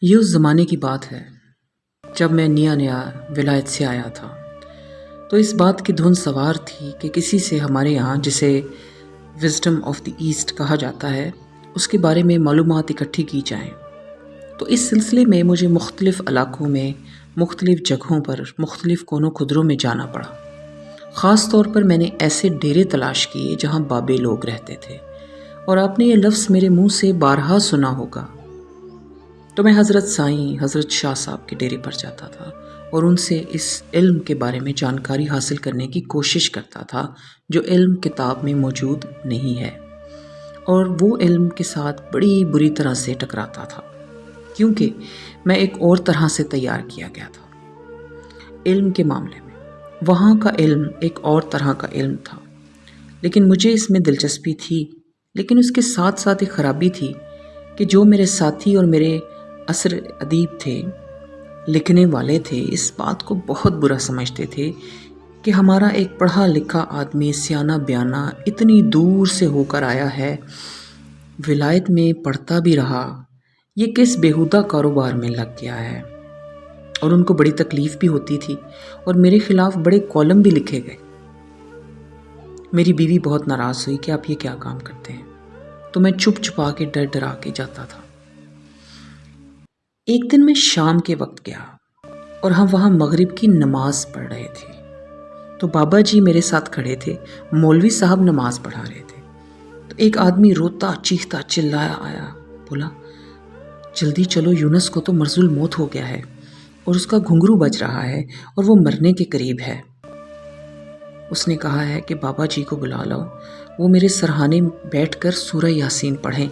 یہ اس زمانے کی بات ہے جب میں نیا نیا ولایت سے آیا تھا، تو اس بات کی دھن سوار تھی کہ کسی سے ہمارے یہاں جسے وزڈم آف دی ایسٹ کہا جاتا ہے اس کے بارے میں معلومات اکٹھی کی جائیں۔ تو اس سلسلے میں مجھے مختلف علاقوں میں مختلف جگہوں پر مختلف کونوں خدروں میں جانا پڑا۔ خاص طور پر میں نے ایسے ڈیرے تلاش کیے جہاں بابے لوگ رہتے تھے، اور آپ نے یہ لفظ میرے منہ سے بارہا سنا ہوگا۔ تو میں حضرت سائیں حضرت شاہ صاحب کے ڈیرے پر جاتا تھا اور ان سے اس علم کے بارے میں جانکاری حاصل کرنے کی کوشش کرتا تھا جو علم کتاب میں موجود نہیں ہے، اور وہ علم کے ساتھ بڑی بری طرح سے ٹکراتا تھا، کیونکہ میں ایک اور طرح سے تیار کیا گیا تھا علم کے معاملے میں۔ وہاں کا علم ایک اور طرح کا علم تھا، لیکن مجھے اس میں دلچسپی تھی، لیکن اس کے ساتھ ساتھ ایک خرابی تھی کہ جو میرے ساتھی اور میرے عصر ادیب تھے، لکھنے والے تھے، اس بات کو بہت برا سمجھتے تھے کہ ہمارا ایک پڑھا لکھا آدمی سیانہ بیانہ اتنی دور سے ہو کر آیا ہے، ولایت میں پڑھتا بھی رہا، یہ کس بیہودہ کاروبار میں لگ گیا ہے۔ اور ان کو بڑی تکلیف بھی ہوتی تھی، اور میرے خلاف بڑے کالم بھی لکھے گئے۔ میری بیوی بہت ناراض ہوئی کہ آپ یہ کیا کام کرتے ہیں، تو میں چھپ چھپا کے ڈر ڈرا کے جاتا تھا۔ ایک دن میں شام کے وقت گیا اور ہم وہاں مغرب کی نماز پڑھ رہے تھے، تو بابا جی میرے ساتھ کھڑے تھے، مولوی صاحب نماز پڑھا رہے تھے۔ تو ایک آدمی روتا چیختا چلایا آیا، بولا جلدی چلو، یونس کو تو مرض الموت ہو گیا ہے اور اس کا گھنگرو بج رہا ہے اور وہ مرنے کے قریب ہے۔ اس نے کہا ہے کہ بابا جی کو بلا لاؤ، وہ میرے سرہانے بیٹھ کر سورہ یاسین پڑھیں۔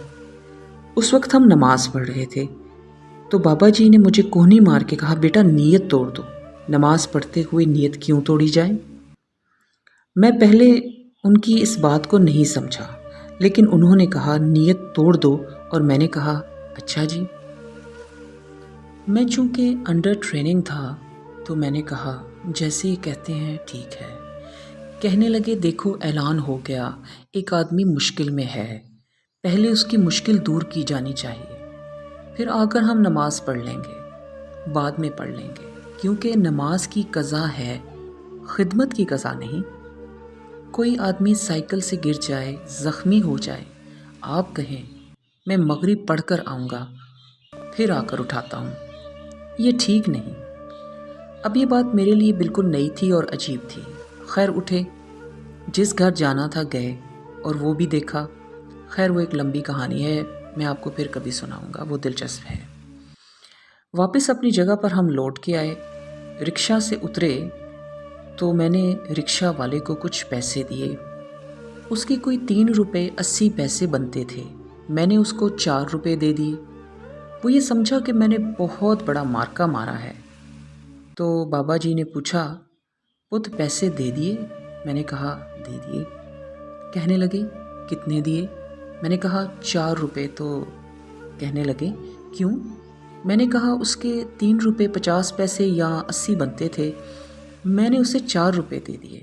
اس وقت ہم نماز پڑھ رہے تھے، تو بابا جی نے مجھے کوہنی مار کے کہا، بیٹا نیت توڑ دو، نماز پڑھتے ہوئے نیت کیوں توڑی جائے؟ میں پہلے ان کی اس بات کو نہیں سمجھا، لیکن انہوں نے کہا نیت توڑ دو، اور میں نے کہا اچھا جی۔ میں چونکہ انڈر ٹریننگ تھا تو میں نے کہا جیسے ہی کہتے ہیں ٹھیک ہے۔ کہنے لگے دیکھو اعلان ہو گیا، ایک آدمی مشکل میں ہے، پہلے اس کی مشکل دور کی جانی چاہیے، پھر آ کر ہم نماز پڑھ لیں گے، بعد میں پڑھ لیں گے، کیونکہ نماز کی قضا ہے، خدمت کی قضا نہیں۔ کوئی آدمی سائیکل سے گر جائے، زخمی ہو جائے، آپ کہیں میں مغرب پڑھ کر آؤں گا پھر آ کر اٹھاتا ہوں، یہ ٹھیک نہیں۔ اب یہ بات میرے لیے بالکل نئی تھی اور عجیب تھی۔ خیر اٹھے، جس گھر جانا تھا گئے، اور وہ بھی دیکھا۔ خیر وہ ایک لمبی کہانی ہے، میں آپ کو پھر کبھی سناؤں گا، وہ دلچسپ ہے۔ واپس اپنی جگہ پر ہم لوٹ کے آئے، رکشہ سے اترے تو میں نے رکشہ والے کو کچھ پیسے دیے، اس کے کوئی 3 روپے 80 پیسے بنتے تھے، میں نے اس کو 4 روپے دے دیے۔ وہ یہ سمجھا کہ میں نے بہت بڑا مارکا مارا ہے، تو بابا جی نے پوچھا پت پیسے دے دیے؟ میں نے کہا دے دیے۔ کہنے لگے کتنے دیے؟ میں نے کہا 4 روپے۔ تو کہنے لگے کیوں؟ میں نے کہا اس کے 3 روپے 50 پیسے یا 80 بنتے تھے، میں نے اسے 4 روپے دے دیے۔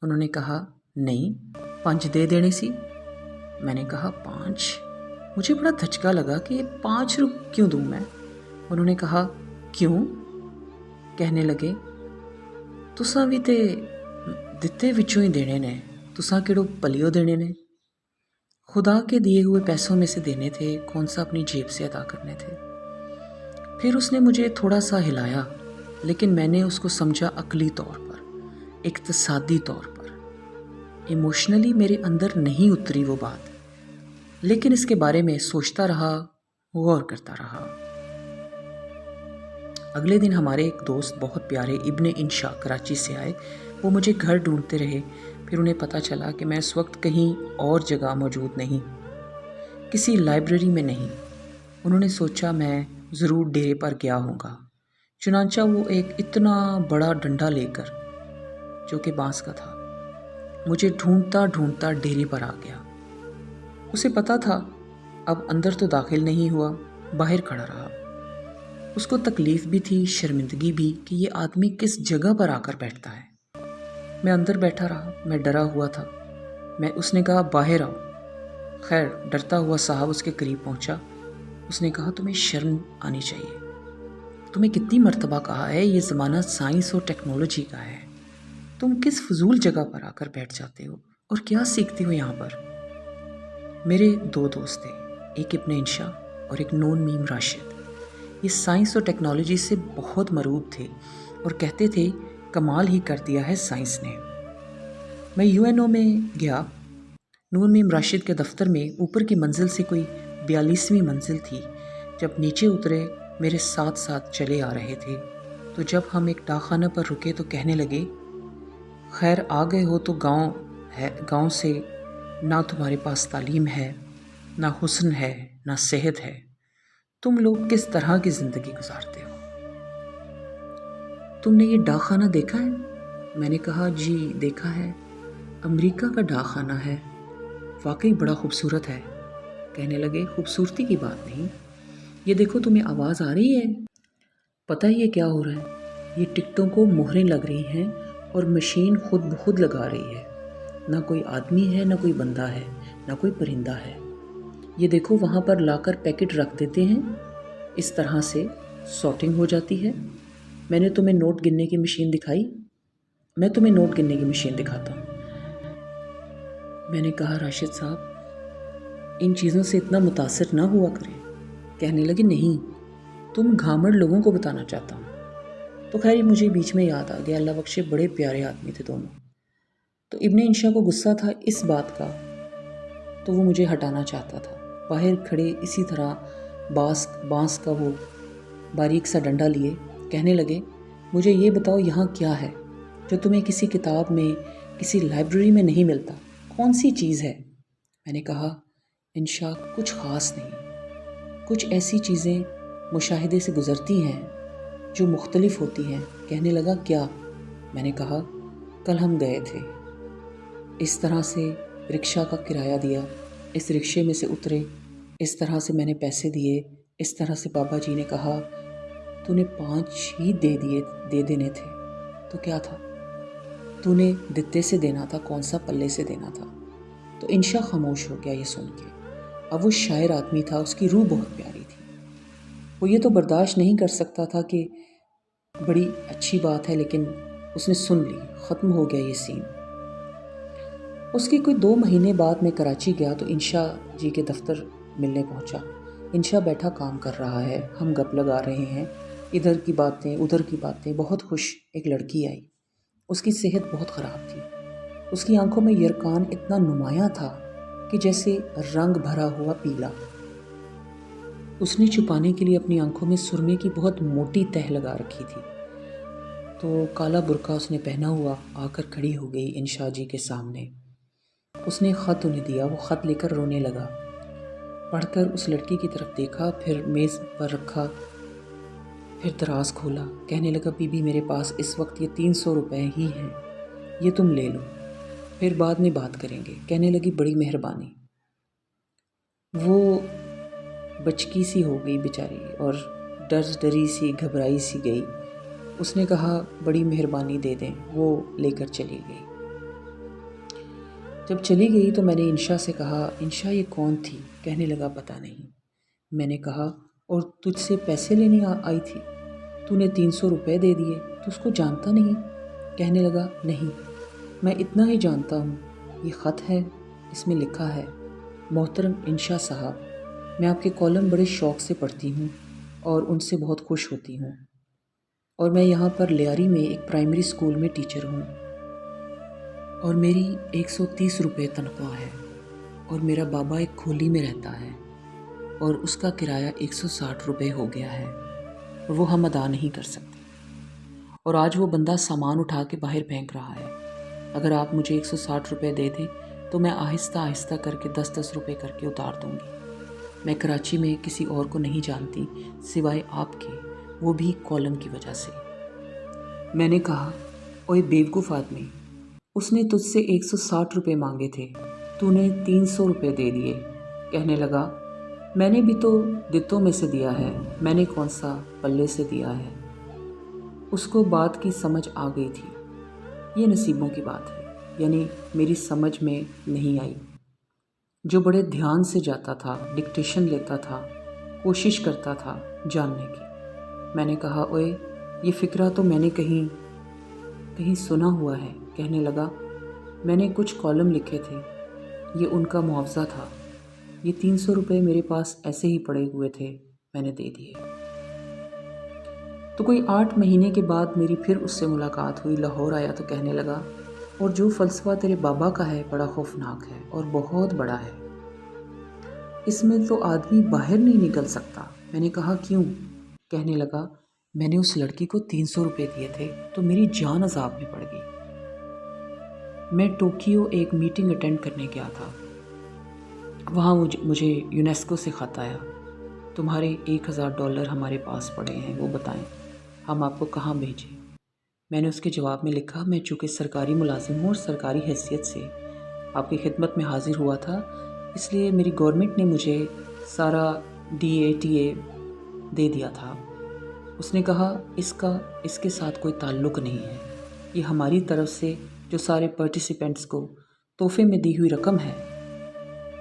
انہوں نے کہا نہیں 5 دے دینے سی۔ میں نے کہا 5؟ مجھے بڑا دھچکا لگا کہ 5 روپے کیوں دوں میں؟ انہوں نے کہا کیوں؟ کہنے لگے تساں بھی تے دتے وچوں ہی دینے نے، تساں کیڑو پلیو دینے نے، خدا کے دیے ہوئے پیسوں میں سے دینے تھے، کون سا اپنی جیب سے ادا کرنے تھے۔ پھر اس نے مجھے تھوڑا سا ہلایا، لیکن میں نے اس کو سمجھا عقلی طور پر، اقتصادی طور پر، ایموشنلی میرے اندر نہیں اتری وہ بات، لیکن اس کے بارے میں سوچتا رہا، غور کرتا رہا۔ اگلے دن ہمارے ایک دوست بہت پیارے ابن انشا کراچی سے آئے، وہ مجھے گھر ڈھونڈتے رہے، پھر انہیں پتہ چلا کہ میں اس وقت کہیں اور جگہ موجود نہیں، کسی لائبریری میں نہیں۔ انہوں نے سوچا میں ضرور ڈیرے پر گیا ہوں گا، چنانچہ وہ ایک اتنا بڑا ڈنڈا لے کر، جو کہ بانس کا تھا، مجھے ڈھونڈتا ڈھونڈتا ڈیرے پر آ گیا۔ اسے پتا تھا اب اندر تو داخل نہیں ہوا، باہر کھڑا رہا۔ اس کو تکلیف بھی تھی، شرمندگی بھی، کہ یہ آدمی کس جگہ پر آ کر بیٹھتا ہے۔ میں اندر بیٹھا رہا، میں ڈرا ہوا تھا۔ اس نے کہا باہر آؤ۔ خیر ڈرتا ہوا صاحب اس کے قریب پہنچا، اس نے کہا تمہیں شرم آنی چاہیے، تمہیں کتنی مرتبہ کہا ہے یہ زمانہ سائنس اور ٹیکنالوجی کا ہے، تم کس فضول جگہ پر آ کر بیٹھ جاتے ہو اور کیا سیکھتے ہو یہاں پر؟ میرے 2 دوست تھے، ایک ابن انشا اور ایک نون میم راشد۔ یہ سائنس اور ٹیکنالوجی سے بہت مرعوب تھے اور کہتے تھے کمال ہی کر دیا ہے سائنس نے۔ میں UNO میں گیا۔ نون میم راشد کے دفتر میں اوپر کی منزل سے کوئی 42ویں منزل تھی۔ جب نیچے اترے میرے ساتھ ساتھ چلے آ رہے تھے، تو جب ہم ایک ڈاک خانہ پر رکے تو کہنے لگے، خیر آ گئے ہو تو گاؤں سے نہ تمہارے پاس تعلیم ہے، نہ حسن ہے، نہ صحت ہے، تم لوگ کس طرح کی زندگی گزارتے ہو؟ تم نے یہ ڈاک خانہ دیکھا ہے؟ میں نے کہا جی دیکھا ہے، امریکہ کا ڈاک خانہ ہے، واقعی بڑا خوبصورت ہے۔ کہنے لگے خوبصورتی کی بات نہیں، یہ دیکھو تمہیں آواز آ رہی ہے؟ پتہ ہی یہ کیا ہو رہا ہے؟ یہ ٹکٹوں کو مہریں لگ رہی ہیں اور مشین خود بخود لگا رہی ہے، نہ کوئی آدمی ہے، نہ کوئی بندہ ہے، نہ کوئی پرندہ ہے۔ یہ دیکھو وہاں پر لا کر پیکٹ رکھ دیتے ہیں، اس طرح سے سارٹنگ ہو جاتی ہے۔ میں نے تمہیں نوٹ گننے کی مشین دکھائی، میں تمہیں نوٹ گننے کی مشین دکھاتا ہوں۔ میں نے کہا راشد صاحب ان چیزوں سے اتنا متاثر نہ ہوا کریں۔ کہنے لگے نہیں، تم گھامڑ لوگوں کو بتانا چاہتا ہوں۔ تو خیر مجھے بیچ میں یاد آ گیا، اللہ بخشے بڑے پیارے آدمی تھے دونوں۔ تو ابن انشا کو غصہ تھا اس بات کا، تو وہ مجھے ہٹانا چاہتا تھا۔ باہر کھڑے اسی طرح بانس کا وہ باریک سا ڈنڈا لیے کہنے لگے، مجھے یہ بتاؤ یہاں کیا ہے جو تمہیں کسی کتاب میں، کسی لائبریری میں نہیں ملتا؟ کون سی چیز ہے؟ میں نے کہا انشا کچھ خاص نہیں، کچھ ایسی چیزیں مشاہدے سے گزرتی ہیں جو مختلف ہوتی ہیں۔ کہنے لگا کیا؟ میں نے کہا کل ہم گئے تھے، اس طرح سے رکشہ کا کرایہ دیا، اس رکشے میں سے اترے، اس طرح سے میں نے پیسے دیے، اس طرح سے بابا جی نے کہا تو نے 5 ہی دے دینے تھے تو کیا تھا؟ تو نے دتے سے دینا تھا، کون سا پلے سے دینا تھا؟ تو انشا خاموش ہو گیا یہ سن کے۔ اب وہ شاعر آدمی تھا، اس کی روح بہت پیاری تھی، وہ یہ تو برداشت نہیں کر سکتا تھا کہ بڑی اچھی بات ہے، لیکن اس نے سن لی، ختم ہو گیا یہ سین۔ اس کی کوئی 2 مہینے بعد میں کراچی گیا تو انشا جی کے دفتر ملنے پہنچا۔ انشا بیٹھا کام کر رہا ہے، ہم گپ لگا رہے ہیں، ادھر کی باتیں ادھر کی باتیں، بہت خوش ایک لڑکی آئی۔ اس کی صحت بہت خراب تھی، اس کی آنکھوں میں یرکان اتنا نمایاں تھا کہ جیسے رنگ بھرا ہوا پیلا۔ اس نے چھپانے کے لیے اپنی آنکھوں میں سرمے کی بہت موٹی تہ لگا رکھی تھی، تو کالا برقع اس نے پہنا ہوا آ کر کھڑی ہو گئی انشا جی کے سامنے۔ اس نے خط انہیں دیا، وہ خط لے کر رونے لگا، پڑھ کر اس لڑکی کی طرف دیکھا، پھر میز پر رکھا، پھر دراز کھولا، کہنے لگا بی بی میرے پاس اس وقت یہ 300 روپے ہی ہیں، یہ تم لے لو، پھر بعد میں بات کریں گے۔ کہنے لگی بڑی مہربانی۔ وہ بچکی سی ہو گئی بیچاری اور ڈری سی گھبرائی سی گئی۔ اس نے کہا بڑی مہربانی دے دیں، وہ لے کر چلی گئی۔ جب چلی گئی تو میں نے انشا سے کہا انشا یہ کون تھی؟ کہنے لگا پتہ نہیں۔ میں نے کہا اور تجھ سے پیسے لینے آئی تھی؟ تو نے 300 روپے دے دیے، تو اس کو جانتا نہیں؟ کہنے لگا نہیں، میں اتنا ہی جانتا ہوں، یہ خط ہے، اس میں لکھا ہے محترم انشا صاحب، میں آپ کے کالم بڑے شوق سے پڑھتی ہوں اور ان سے بہت خوش ہوتی ہوں، اور میں یہاں پر لیاری میں ایک پرائمری اسکول میں ٹیچر ہوں، اور میری 130 روپے تنخواہ ہے، اور میرا بابا ایک کھولی میں رہتا ہے اور اس کا کرایہ 160 روپے ہو گیا ہے اور وہ ہم ادا نہیں کر سکتے، اور آج وہ بندہ سامان اٹھا کے باہر پھینک رہا ہے۔ اگر آپ مجھے 160 روپے دے دیں تو میں آہستہ آہستہ کر کے 10-10 روپے کر کے اتار دوں گی۔ میں کراچی میں کسی اور کو نہیں جانتی سوائے آپ کے، وہ بھی کالم کی وجہ سے۔ میں نے کہا اوے بیوقوف آدمی، اس نے تجھ سے 160 روپے مانگے تھے، تو نے 300 روپے دے دیے۔ کہنے لگا میں نے بھی تو دتوں میں سے دیا ہے، میں نے کون سا پلے سے دیا ہے۔ اس کو بات کی سمجھ آ گئی تھی، یہ نصیبوں کی بات ہے، یعنی میری سمجھ میں نہیں آئی۔ جو بڑے دھیان سے جاتا تھا، ڈکٹیشن لیتا تھا، کوشش کرتا تھا جاننے کی۔ میں نے کہا اوئے یہ فکرہ تو میں نے کہیں سنا ہوا ہے۔ کہنے لگا میں نے کچھ کالم لکھے تھے، یہ ان کا معاوضہ تھا۔ یہ 300 روپے میرے پاس ایسے ہی پڑے ہوئے تھے، میں نے دے دیے۔ تو کوئی 8 مہینے کے بعد میری پھر اس سے ملاقات ہوئی۔ لاہور آیا تو کہنے لگا اور جو فلسفہ تیرے بابا کا ہے بڑا خوفناک ہے اور بہت بڑا ہے، اس میں تو آدمی باہر نہیں نکل سکتا۔ میں نے کہا کیوں؟ کہنے لگا میں نے اس لڑکی کو 300 روپے دیے تھے تو میری جان عذاب میں پڑ گئی۔ میں ٹوکیو ایک میٹنگ اٹینڈ کرنے گیا تھا، وہاں مجھے یونیسکو سے خط آیا، تمہارے $1000 ہمارے پاس پڑے ہیں، وہ بتائیں ہم آپ کو کہاں بھیجیں۔ میں نے اس کے جواب میں لکھا میں چونکہ سرکاری ملازم ہوں اور سرکاری حیثیت سے آپ کی خدمت میں حاضر ہوا تھا، اس لیے میری گورنمنٹ نے مجھے سارا DATA دے دیا تھا۔ اس نے کہا اس کے ساتھ کوئی تعلق نہیں ہے، یہ ہماری طرف سے جو سارے پارٹیسپینٹس کو تحفے میں دی ہوئی رقم ہے۔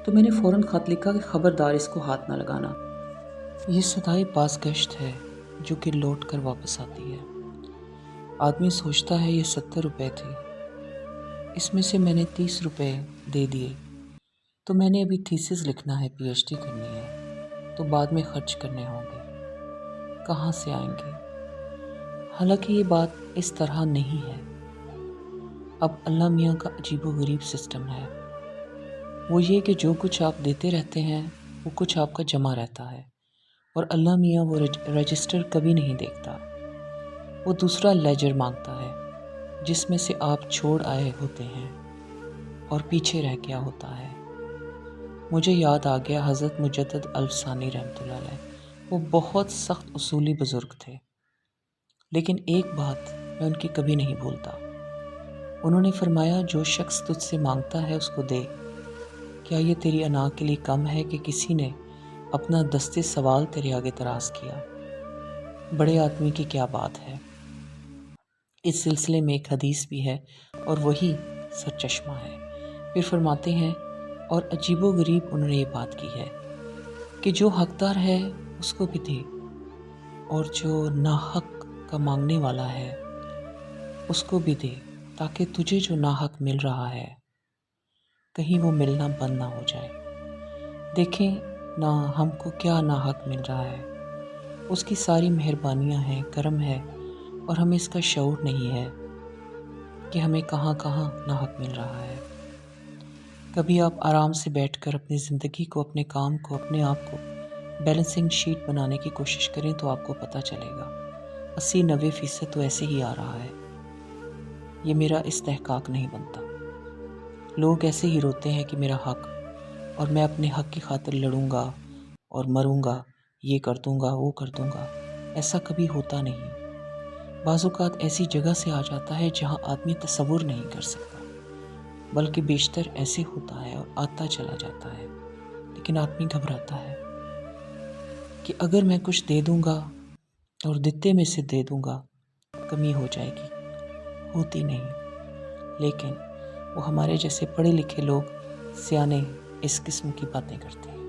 تو میں نے فوراً خط لکھا کہ خبردار اس کو ہاتھ نہ لگانا، یہ صدائے بازگشت ہے جو کہ لوٹ کر واپس آتی ہے۔ آدمی سوچتا ہے یہ 70 روپے تھے، اس میں سے میں نے 30 روپے دے دیے، تو میں نے ابھی تھیسس لکھنا ہے، PhD کرنی ہے، تو بعد میں خرچ کرنے ہوں گے، کہاں سے آئیں گے؟ حالانکہ یہ بات اس طرح نہیں ہے۔ اب اللہ میاں کا عجیب و غریب سسٹم ہے، وہ یہ کہ جو کچھ آپ دیتے رہتے ہیں وہ کچھ آپ کا جمع رہتا ہے، اور اللہ میاں وہ رجسٹر کبھی نہیں دیکھتا، وہ دوسرا لیجر مانگتا ہے جس میں سے آپ چھوڑ آئے ہوتے ہیں اور پیچھے رہ گیا ہوتا ہے۔ مجھے یاد آ گیا حضرت مجدد الفسانی رحمۃ اللہ علیہ، وہ بہت سخت اصولی بزرگ تھے، لیکن ایک بات میں ان کی کبھی نہیں بھولتا۔ انہوں نے فرمایا جو شخص تجھ سے مانگتا ہے اس کو دے، کیا یہ تیری انا کے لیے کم ہے کہ کسی نے اپنا دستے سوال تیرے آگے دراز کیا؟ بڑے آدمی کی کیا بات ہے۔ اس سلسلے میں ایک حدیث بھی ہے اور وہی سرچشمہ ہے۔ پھر فرماتے ہیں اور عجیب و غریب انہوں نے یہ بات کی ہے کہ جو حقدار ہے اس کو بھی دے، اور جو ناحق کا مانگنے والا ہے اس کو بھی دے، تاکہ تجھے جو ناحق مل رہا ہے کہیں وہ ملنا بند نہ ہو جائے۔ دیکھیں نہ ہم کو کیا ناحق مل رہا ہے، اس کی ساری مہربانیاں ہیں، کرم ہے، اور ہمیں اس کا شعور نہیں ہے کہ ہمیں کہاں کہاں ناحق مل رہا ہے۔ کبھی آپ آرام سے بیٹھ کر اپنی زندگی کو، اپنے کام کو، اپنے آپ کو بیلنسنگ شیٹ بنانے کی کوشش کریں تو آپ کو پتہ چلے گا 80-90% تو ایسے ہی آ رہا ہے۔ یہ میرا استحقاق نہیں بنتا۔ لوگ ایسے ہی روتے ہیں کہ میرا حق، اور میں اپنے حق کی خاطر لڑوں گا اور مروں گا، یہ کر دوں گا، وہ کر دوں گا۔ ایسا کبھی ہوتا نہیں۔ بعض اوقات ایسی جگہ سے آ جاتا ہے جہاں آدمی تصور نہیں کر سکتا، بلکہ بیشتر ایسے ہوتا ہے اور آتا چلا جاتا ہے، لیکن آدمی گھبراتا ہے کہ اگر میں کچھ دے دوں گا اور دیتے میں سے دے دوں گا کمی ہو جائے گی، ہوتی نہیں۔ لیکن وہ ہمارے جیسے پڑھے لکھے لوگ، سیانے، اس قسم کی باتیں کرتے ہیں۔